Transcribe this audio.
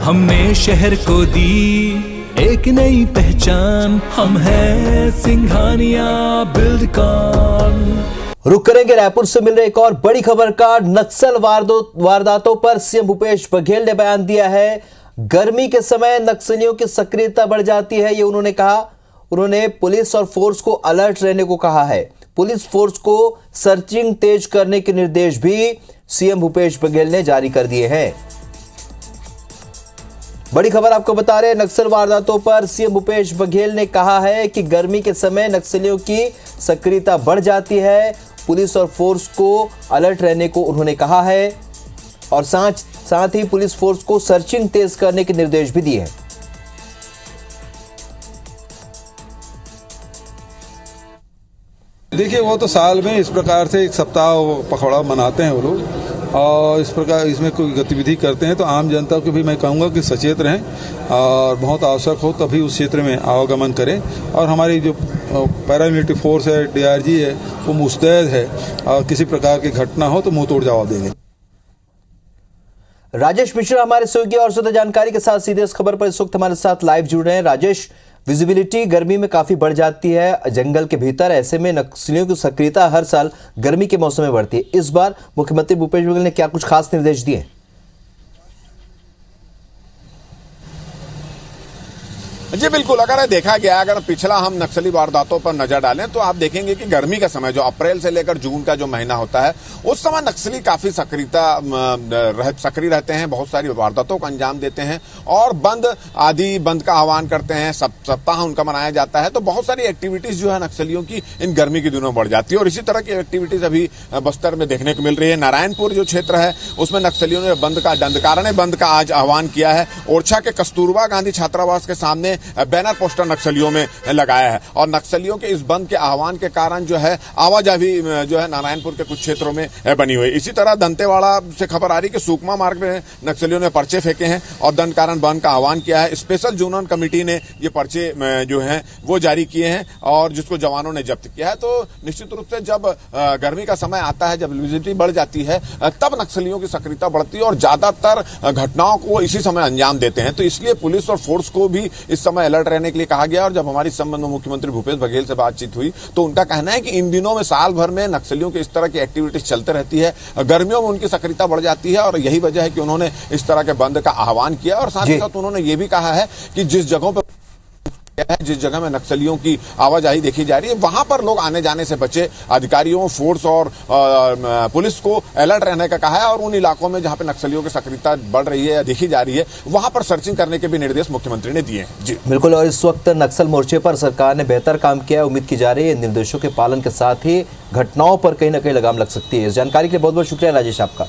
हमने शहर को दी एक नई पहचान, हम हैं सिंघानिया बिल्डकॉन। रुक करेंगे रायपुर से मिल रही एक और बड़ी खबर का। नक्सल वारदातों पर सीएम भूपेश बघेल ने बयान दिया है। गर्मी के समय नक्सलियों की सक्रियता बढ़ जाती है, ये उन्होंने कहा। उन्होंने पुलिस और फोर्स को अलर्ट रहने को कहा है। पुलिस फोर्स को सर्चिंग तेज करने के निर्देश भी सीएम भूपेश बघेल ने जारी कर दिए हैं। बड़ी खबर आपको बता रहे हैं, नक्सल वारदातों पर सीएम भूपेश बघेल ने कहा है कि गर्मी के समय नक्सलियों की सक्रियता बढ़ जाती है। पुलिस और फोर्स को अलर्ट रहने को उन्होंने कहा है और साथ ही पुलिस फोर्स को सर्चिंग तेज करने के निर्देश भी दिए हैं। देखिए, वो तो साल में इस प्रकार से एक सप्ताह पखवाड़ा मनाते हैं वो लोग, और इस प्रकार इसमें कोई गतिविधि करते हैं तो आम जनता को भी मैं कहूँगा कि सचेत रहें और बहुत आवश्यक हो तभी उस क्षेत्र में आवागमन करें। और हमारी जो पैरामिलिट्री फोर्स है, डीआरजी है, वो मुस्तैद है और किसी प्रकार की घटना हो तो मुंह तोड़ जवाब देंगे। राजेश मिश्रा हमारे सहयोगी और ज्यादा जानकारी के साथ सीधे इस खबर पर इस वक्त हमारे साथ लाइव जुड़ रहे हैं। राजेश, विजिबिलिटी गर्मी में काफी बढ़ जाती है जंगल के भीतर, ऐसे में नक्सलियों की सक्रियता हर साल गर्मी के मौसम में बढ़ती है। इस बार मुख्यमंत्री भूपेश बघेल ने क्या कुछ खास निर्देश दिए? जी बिल्कुल, अगर देखा गया, अगर पिछला हम नक्सली वारदातों पर नजर डालें तो आप देखेंगे कि गर्मी का समय जो अप्रैल से लेकर जून का जो महीना होता है उस समय नक्सली काफी सक्रिय रहते हैं, बहुत सारी वारदातों को अंजाम देते हैं और बंद का आह्वान करते हैं। सप्ताह उनका मनाया जाता है, तो बहुत सारी एक्टिविटीज जो है नक्सलियों की इन गर्मी के दिनों बढ़ जाती है। और इसी तरह की एक्टिविटीज अभी बस्तर में देखने को मिल रही है। नारायणपुर जो क्षेत्र है उसमें नक्सलियों ने बंद का आज आह्वान किया है। ओरछा के कस्तूरबा गांधी छात्रावास के सामने बैनर पोस्टर नक्सलियों में लगाया है और नक्सलियों के इस बंद के आह्वान के कारण जो है आवाजाही जो है नारायणपुर के कुछ क्षेत्रों में बनी हुई। इसी तरह दंतेवाड़ा से खबर आ रही कि सुकमा मार्ग में नक्सलियों ने पर्चे फेंके हैं और दंड कारण बंद का आह्वान किया है। स्पेशल जोनल कमेटी ने ये पर्चे जो है वो जारी किए हैं और जिसको जवानों ने जब्त किया है। तो निश्चित रूप से जब गर्मी का समय आता है, जब विजिबिलिटी बढ़ जाती है, तब नक्सलियों की सक्रियता बढ़ती है और ज्यादातर घटनाओं को इसी समय अंजाम देते हैं। तो इसलिए पुलिस और फोर्स को भी इस समय अलर्ट रहने के लिए कहा गया। और जब हमारी इस संबंध में मुख्यमंत्री भूपेश बघेल से बातचीत हुई तो उनका कहना है कि इन दिनों में साल भर में नक्सलियों की इस तरह की एक्टिविटीज चलते रहती है, गर्मियों में उनकी सक्रियता बढ़ जाती है और यही वजह है कि उन्होंने इस तरह के बंद का आह्वान किया। और साथ ही साथ उन्होंने ये भी कहा है कि जिस जगह में नक्सलियों की आवाजाही देखी जा रही है वहां पर लोग आने जाने से बचे। अधिकारियों, फोर्स और पुलिस को अलर्ट रहने का कहा है और उन इलाकों में जहां पे नक्सलियों की सक्रियता बढ़ रही है या देखी जा रही है वहां पर सर्चिंग करने के भी निर्देश मुख्यमंत्री ने दिए हैं। जी बिल्कुल, और इस वक्त नक्सल मोर्चे पर सरकार ने बेहतर काम किया है। उम्मीद की जा रही है निर्देशों के पालन के साथ ही घटनाओं पर कहीं ना कहीं लगाम लग सकती है। इस जानकारी के लिए बहुत बहुत शुक्रिया राजेश आपका।